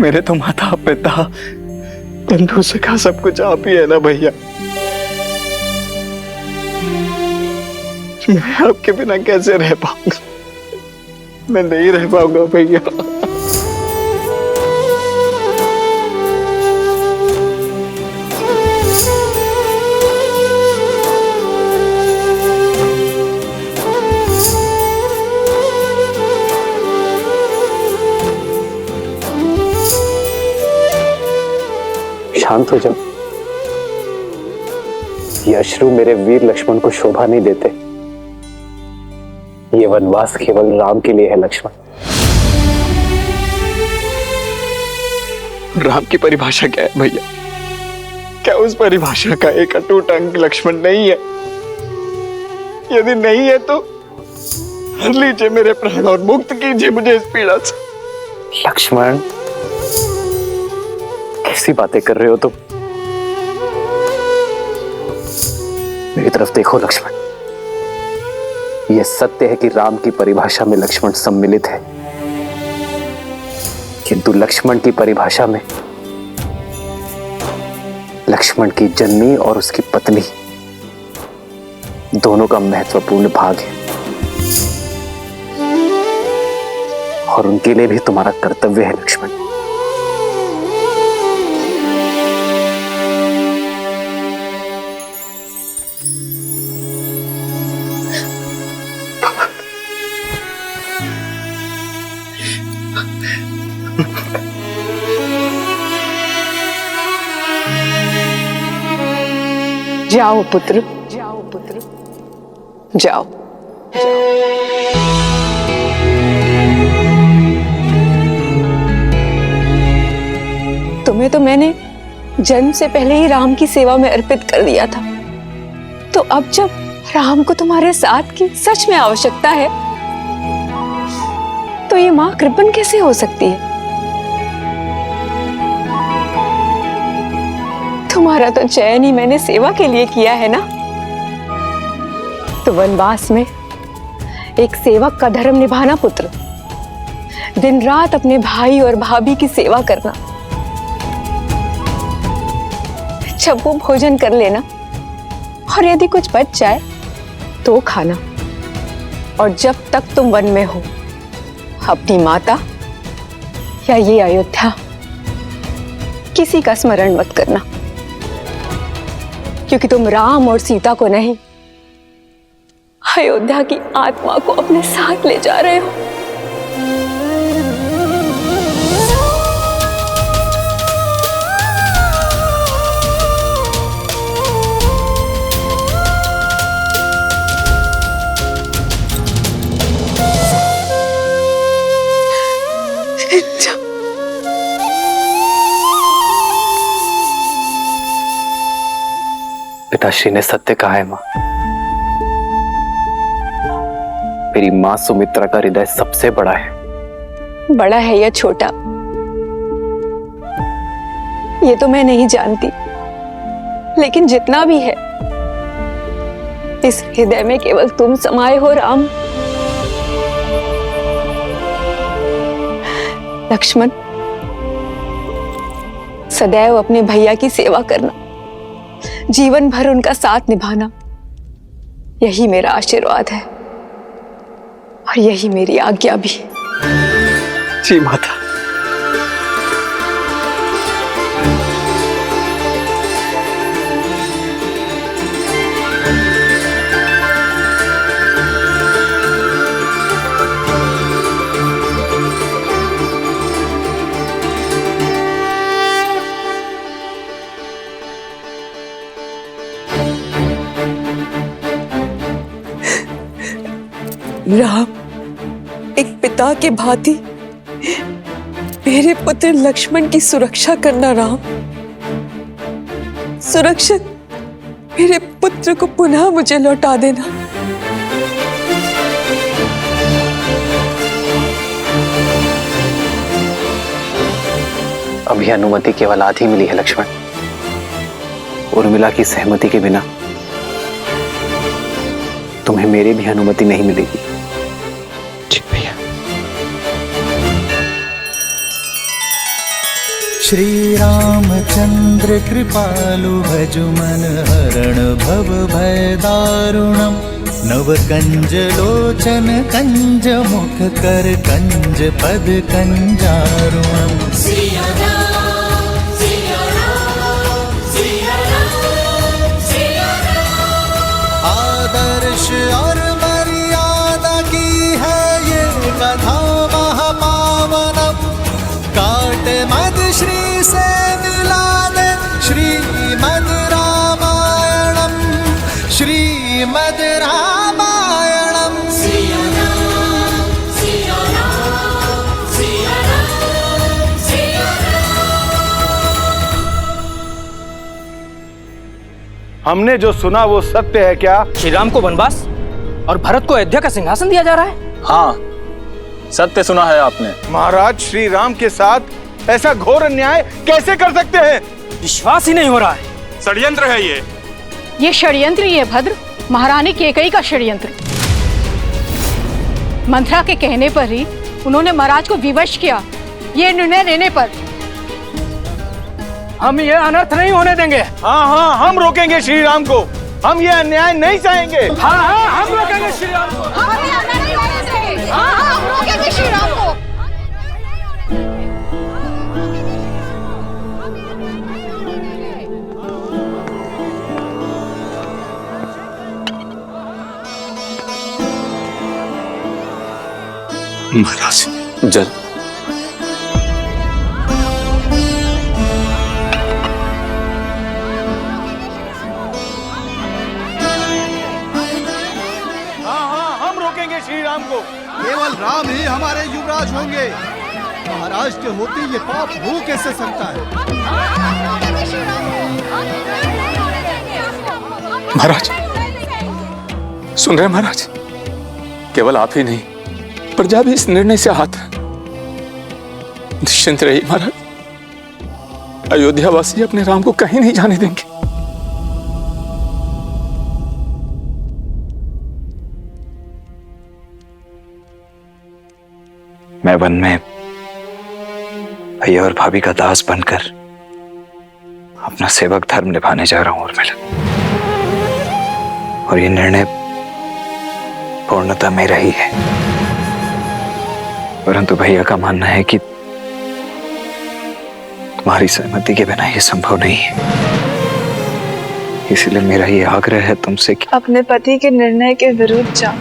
मेरे तो माता पिता बंधु सखा सब कुछ आप ही है ना भैया। मैं आपके बिना कैसे रह पाऊंगा? मैं नहीं रह पाऊंगा भैया। शांत हो जाओ। ये अश्रु मेरे वीर लक्ष्मण को शोभा नहीं देते। ये वनवास केवल राम के लिए है लक्ष्मण। राम की परिभाषा क्या है भैया? क्या उस परिभाषा का एक अटूट अंग लक्ष्मण नहीं है? यदि नहीं है तो हर लीजिए मेरे प्राण और मुक्त कीजिए मुझे इस पीड़ा से। लक्ष्मण, कैसी बातें कर रहे हो तुम? मेरी तरफ देखो लक्ष्मण। यह सत्य है कि राम की परिभाषा में लक्ष्मण सम्मिलित है, किंतु लक्ष्मण की परिभाषा में लक्ष्मण की जननी और उसकी पत्नी दोनों का महत्वपूर्ण भाग है, और उनके लिए भी तुम्हारा कर्तव्य है लक्ष्मण। जाओ पुत्र, जाओ पुत्र, जाओ। तुम्हें तो मैंने जन्म से पहले ही राम की सेवा में अर्पित कर दिया था, तो अब जब राम को तुम्हारे साथ की सच में आवश्यकता है, तो ये मां कृपण कैसे हो सकती है? तुम्हारा तो चयन ही मैंने सेवा के लिए किया है ना। तो वनवास में एक सेवक का धर्म निभाना पुत्र, दिन रात अपने भाई और भाभी की सेवा करना, जब वो भोजन कर लेना और यदि कुछ बच जाए तो खाना, और जब तक तुम वन में हो अपनी माता या ये अयोध्या किसी का स्मरण मत करना, क्योंकि तुम राम और सीता को नहीं, अयोध्या की आत्मा को अपने साथ ले जा रहे हो। पिताश्री ने सत्य कहा है मां। मेरी मां सुमित्रा का हृदय सबसे बड़ा है। बड़ा है या छोटा, ये तो मैं नहीं जानती, लेकिन जितना भी है, इस हृदय में केवल तुम समाये हो राम। लक्ष्मण, सदैव अपने भैया की सेवा करना, जीवन भर उनका साथ निभाना, यही मेरा आशीर्वाद है और यही मेरी आज्ञा भी। जी माता। राम, एक पिता के भांति मेरे पुत्र लक्ष्मण की सुरक्षा करना राम। सुरक्षित मेरे पुत्र को पुनः मुझे लौटा देना। अभी अनुमति केवल आधी मिली है लक्ष्मण। उर्मिला की सहमति के बिना तुम्हें मेरी भी अनुमति नहीं मिलेगी। ठीक भैया। श्री रामचंद्र कृपालु भजु मन हरण भव भय दारुणम् नव कंज लोचन कंज मुख कर कंज पद कंजारुणम् आदर्श और मर्यादा की है ये कथा महापावनम काट मद श्री से मिला दे श्रीमद रामायणम श्रीमद रामायणम हमने जो सुना वो सत्य है क्या? श्री राम को वनवास और भरत को अयोध्या का सिंहासन दिया जा रहा है। हाँ, सत्य सुना है आपने। महाराज, श्री राम के साथ ऐसा घोर अन्याय कैसे कर सकते हैं? विश्वास ही नहीं हो रहा है। षड्यंत्र है ये षड्यंत्र ही है भद्र, महारानी केकई का षड्यंत्र। मंत्रा के कहने पर ही उन्होंने महाराज को विवश किया। ये निर्णय लेने पर हम ये अनर्थ नहीं होने देंगे। हाँ हाँ, हम रोकेंगे श्री राम को। हम ये अन्याय नहीं सहेंगे। हाँ हाँ, हम रोकेंगे श्री राम को। हम रोकेंगे श्री राम को। महाराज, जल। श्री राम को। केवल राम ही हमारे युवराज होंगे। महाराज के होते ये पाप हो कैसे सकता है? महाराज, सुन रहे हैं महाराज? केवल आप ही नहीं, प्रजा भी इस निर्णय से आहत है। निश्चिंत रहिए महाराज, अयोध्यावासी अपने राम को कहीं नहीं जाने देंगे। मैं वन में भैया और भाभी का दास बनकर अपना सेवक धर्म निभाने जा रहा हूं उर्मिला, और ये निर्णय पूर्णतः मेरा ही है। परंतु भैया का मानना है कि तुम्हारी सहमति के बिना ये संभव नहीं है। इसलिए मेरा ये आग्रह है तुमसे कि अपने पति के निर्णय के विरुद्ध जाओ।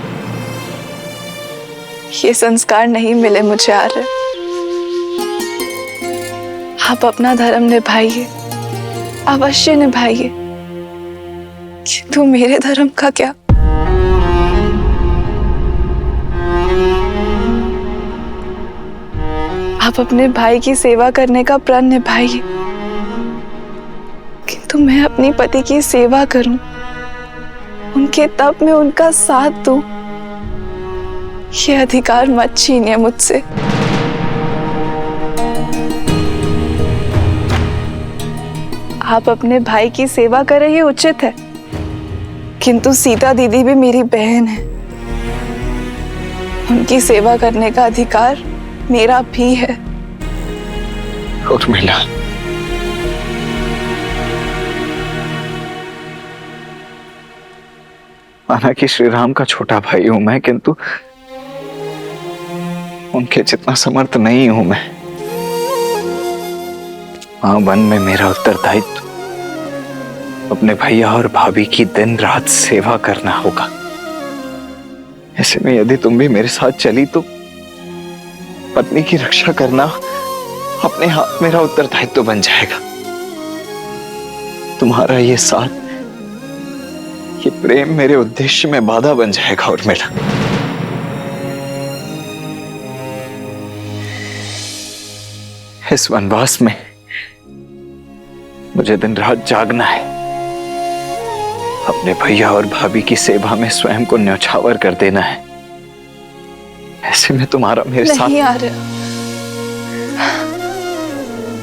ये संस्कार नहीं मिले मुझे आर्य। आप अपना धर्म निभाइए, अवश्य निभाइए, किंतु मेरे धर्म का क्या? आप अपने भाई की सेवा करने का प्रण निभाइए, किंतु मैं अपने पति की सेवा करूं, उनके तप में उनका साथ दूं, ये अधिकार मत छीनिए मुझसे। आप अपने भाई की सेवा करें ये उचित है, किंतु सीता दीदी भी मेरी बहन है। उनकी सेवा करने का अधिकार मेरा भी है। उर्मिला, माना कि श्री राम का छोटा भाई हूं मैं, किंतु उनके जितना समर्थ नहीं हूं मैं। वहां वन में मेरा उत्तरदायित्व अपने भैया और भाभी की दिन रात सेवा करना होगा। ऐसे में यदि तुम भी मेरे साथ चली तो पत्नी की रक्षा करना अपने हाथ मेरा उत्तरदायित्व बन जाएगा। तुम्हारा ये साथ, ये प्रेम मेरे उद्देश्य में बाधा बन जाएगा उर्मिला। इस वनवास में मुझे दिन रात जागना है, अपने भैया और भाभी की सेवा में स्वयं को न्यौछावर कर देना है। ऐसे में तुम्हारा मेरे साथ नहीं आ रहा।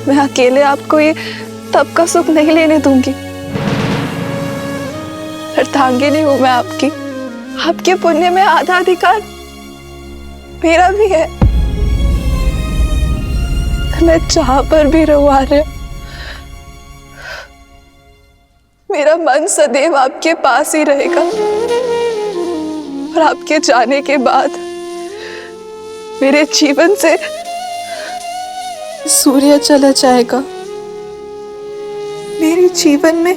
मैं अकेले आपको ये तब का सुख नहीं लेने दूंगी। अर्धांगिनी हूं मैं आपकी। आपके पुण्य में आधा अधिकार मेरा भी है। मैं जहां पर भी रहूं आर्य, मेरा मन सदैव आपके पास ही रहेगा। और आपके जाने के बाद मेरे जीवन से सूर्य चला जाएगा। मेरे जीवन में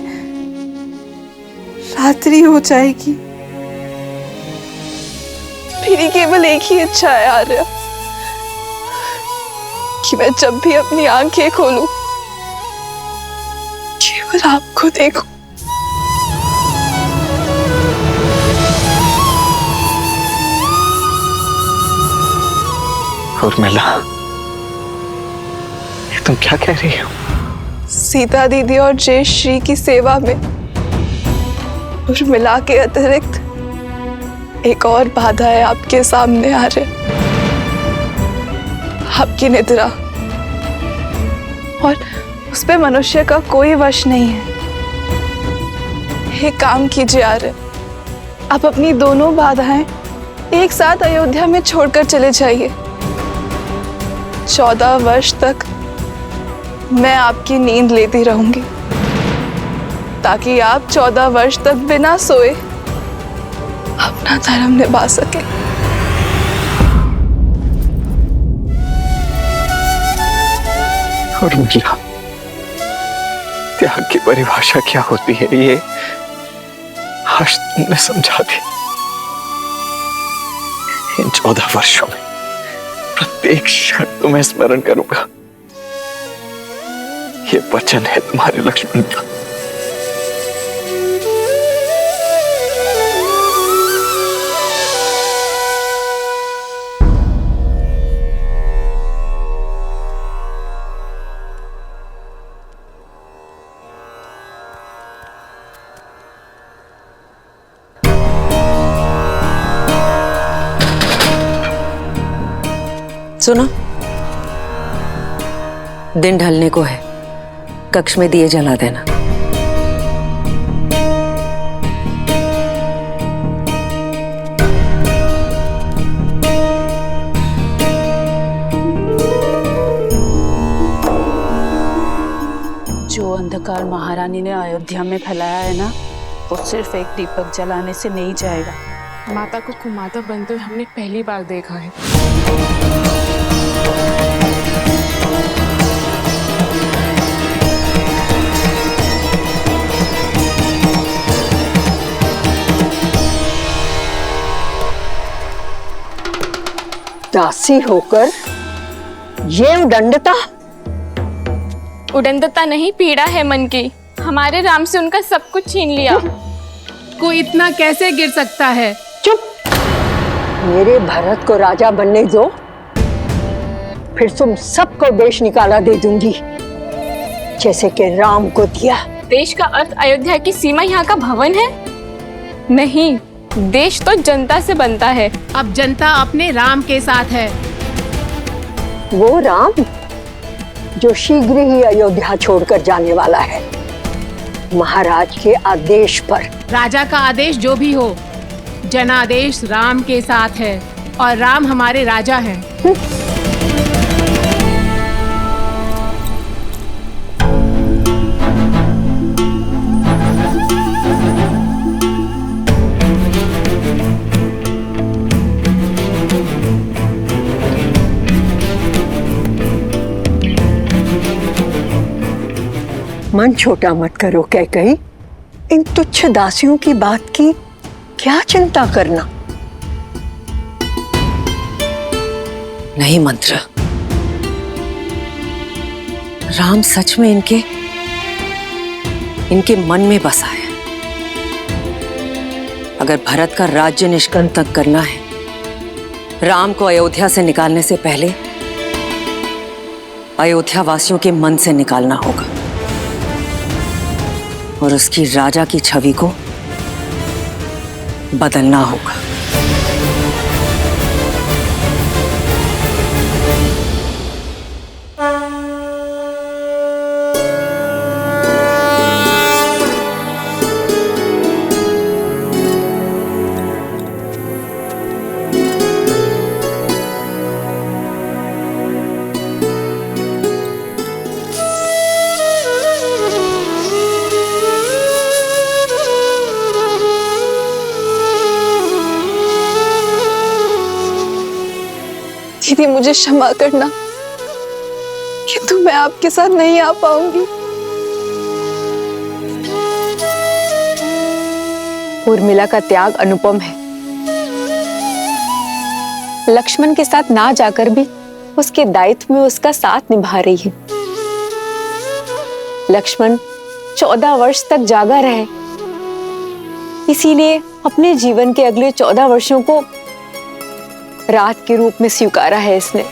रात्रि हो जाएगी। मेरी केवल एक ही इच्छा है आर्य, कि मैं जब भी अपनी आंखें खोलूं केवल आपको देखूं। उर्मिला, ये तुम क्या कह रही हो? सीता दीदी और जय श्री की सेवा में उर्मिला के अतिरिक्त एक और बाधा है आपके सामने आ रहे, आपकी निद्रा, और उस पे मनुष्य का कोई वश नहीं है। एक काम कीजिए आर्य, आप अपनी दोनों बाधाएं एक साथ अयोध्या में छोड़कर चले जाइए। 14 वर्ष तक मैं आपकी नींद लेती रहूंगी, ताकि आप 14 वर्ष तक बिना सोए अपना धर्म निभा सके। उर्मिला, त्याग की परिभाषा क्या होती है ये आज तुमने समझा दी। इन 14 वर्षों में प्रत्येक क्षण तुम्हें स्मरण करूंगा, ये वचन है तुम्हारे लक्ष्मण का। सुनो, दिन ढलने को है, कक्ष में दिए जला देना। जो अंधकार महारानी ने अयोध्या में फैलाया है ना, वो सिर्फ एक दीपक जलाने से नहीं जाएगा। माता को कुमाता बनते हुए हमने पहली बार देखा है। दासी होकर ये उदंडता? उदंडता नहीं, पीड़ा है मन की। हमारे राम से उनका सब कुछ छीन लिया। कोई इतना कैसे गिर सकता है? चुप! मेरे भरत को राजा बनने दो, फिर तुम सबको देश निकाला दे दूंगी, जैसे कि राम को दिया। देश का अर्थ अयोध्या की सीमा यहाँ का भवन है? नहीं, देश तो जनता से बनता है। अब जनता अपने राम के साथ है। वो राम जो शीघ्र ही अयोध्या छोड़कर जाने वाला है, महाराज के आदेश पर। राजा का आदेश जो भी हो, जनादेश राम के साथ है और राम हमारे राजा हैं। मन छोटा मत करो कैकई, इन तुच्छ दासियों की बात की क्या चिंता करना। नहीं मंत्र, राम सच में इनके मन में बसा है। अगर भरत का राज्य निष्कंटक करना है, राम को अयोध्या से निकालने से पहले अयोध्या वासियों के मन से निकालना होगा और उसकी राजा की छवि को बदलना होगा। दीदी मुझे क्षमा करना, किंतु मैं आपके साथ नहीं आ पाऊंगी। उर्मिला का त्याग अनुपम है। लक्ष्मण के साथ ना जाकर भी उसके दायित्व में उसका साथ निभा रही है। लक्ष्मण 14 वर्ष तक जागा रहे, इसीलिए अपने जीवन के अगले 14 वर्षों को रात के रूप में स्वीकारा है इसने।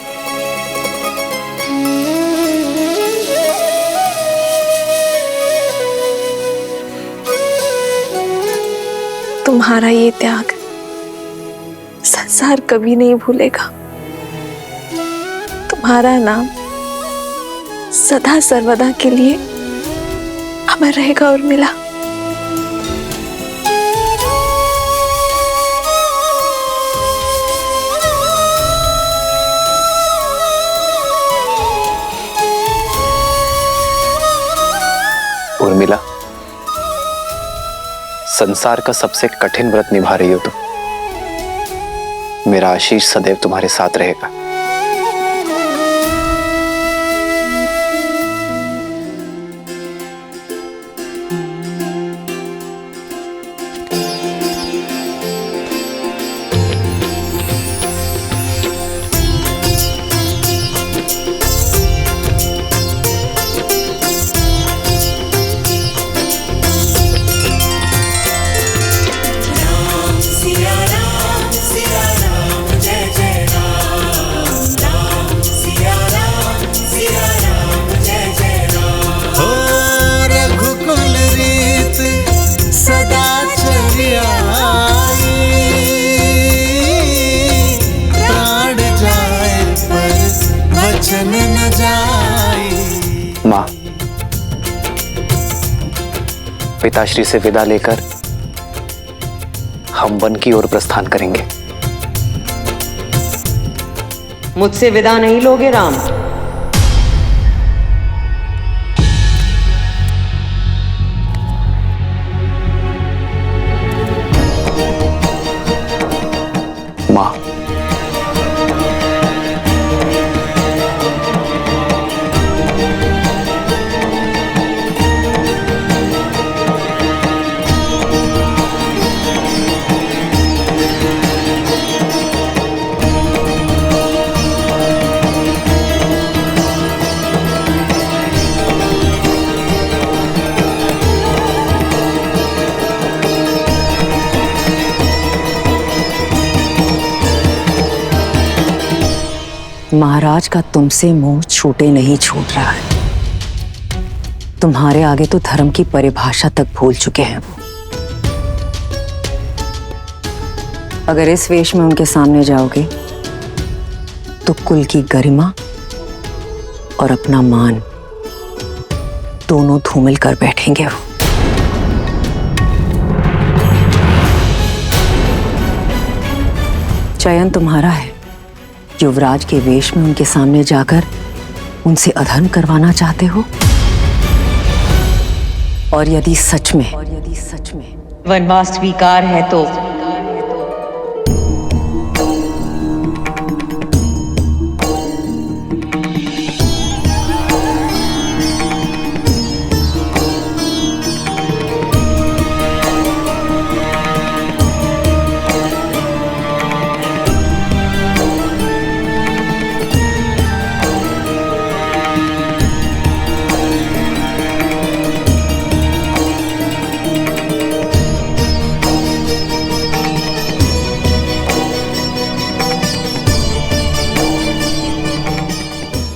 तुम्हारा ये त्याग संसार कभी नहीं भूलेगा। तुम्हारा नाम सदा सर्वदा के लिए अमर रहेगा उर्मिला। उर्मिला, संसार का सबसे कठिन व्रत निभा रही हो तुम। मेरा आशीष सदैव तुम्हारे साथ रहेगा। माँ, पिताश्री से विदा लेकर हम वन की ओर प्रस्थान करेंगे। मुझसे विदा नहीं लोगे राम? माँ, महाराज का तुमसे मोह छूटे नहीं छूट रहा है। तुम्हारे आगे तो धर्म की परिभाषा तक भूल चुके हैं वो। अगर इस वेश में उनके सामने जाओगे तो कुल की गरिमा और अपना मान दोनों धूमिल कर बैठेंगे वो। चयन तुम्हारा है। युवराज के वेश में उनके सामने जाकर उनसे अधर्म करवाना चाहते हो, और यदि सच में वनवास स्वीकार है तो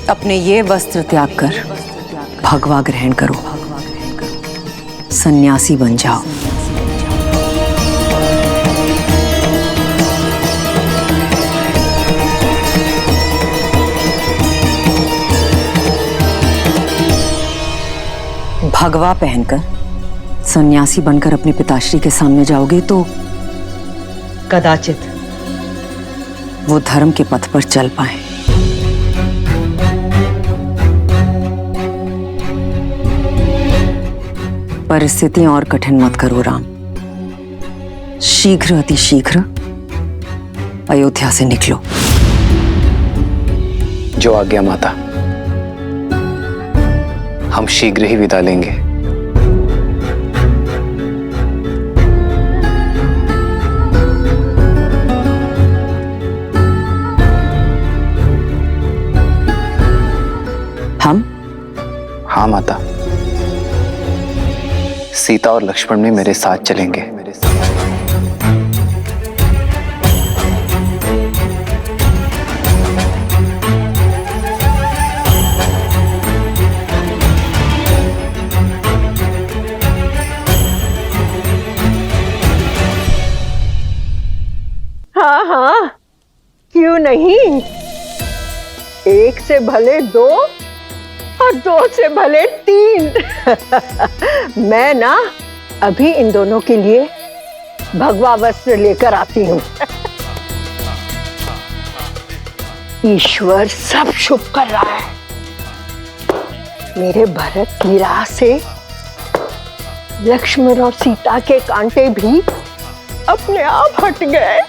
अपने ये वस्त्र त्याग कर भगवा ग्रहण करो, सन्यासी बन जाओ। भगवा पहनकर सन्यासी बनकर अपने पिताश्री के सामने जाओगे तो कदाचित वो धर्म के पथ पर चल पाए। परिस्थितियां और कठिन मत करो राम। शीघ्र अति शीघ्र अयोध्या से निकलो। जो आज्ञा माता। हम शीघ्र ही विदा लेंगे। हम? हाँ माता, सीता और लक्ष्मण भी मेरे साथ चलेंगे। हाँ हाँ, क्यों नहीं। एक से भले दो और दो से भले तीन। मैं ना अभी इन दोनों के लिए भगवा वस्त्र लेकर आती हूँ। ईश्वर सब शुभ कर रहा है। मेरे भरत की राह से लक्ष्मण और सीता के कांटे भी अपने आप हट गए।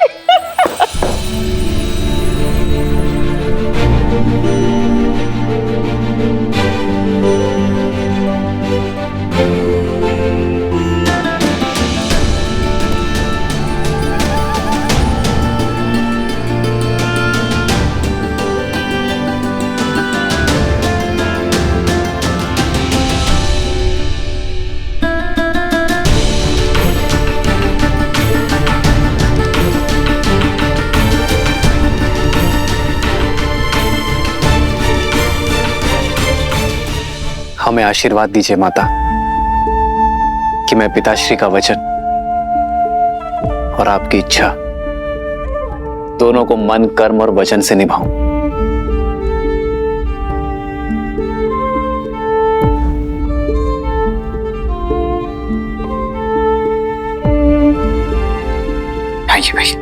हमें आशीर्वाद दीजिए माता कि मैं पिताश्री का वचन और आपकी इच्छा दोनों को मन, कर्म और वचन से निभाऊं। आइए भाई,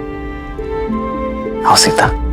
आओ सीता।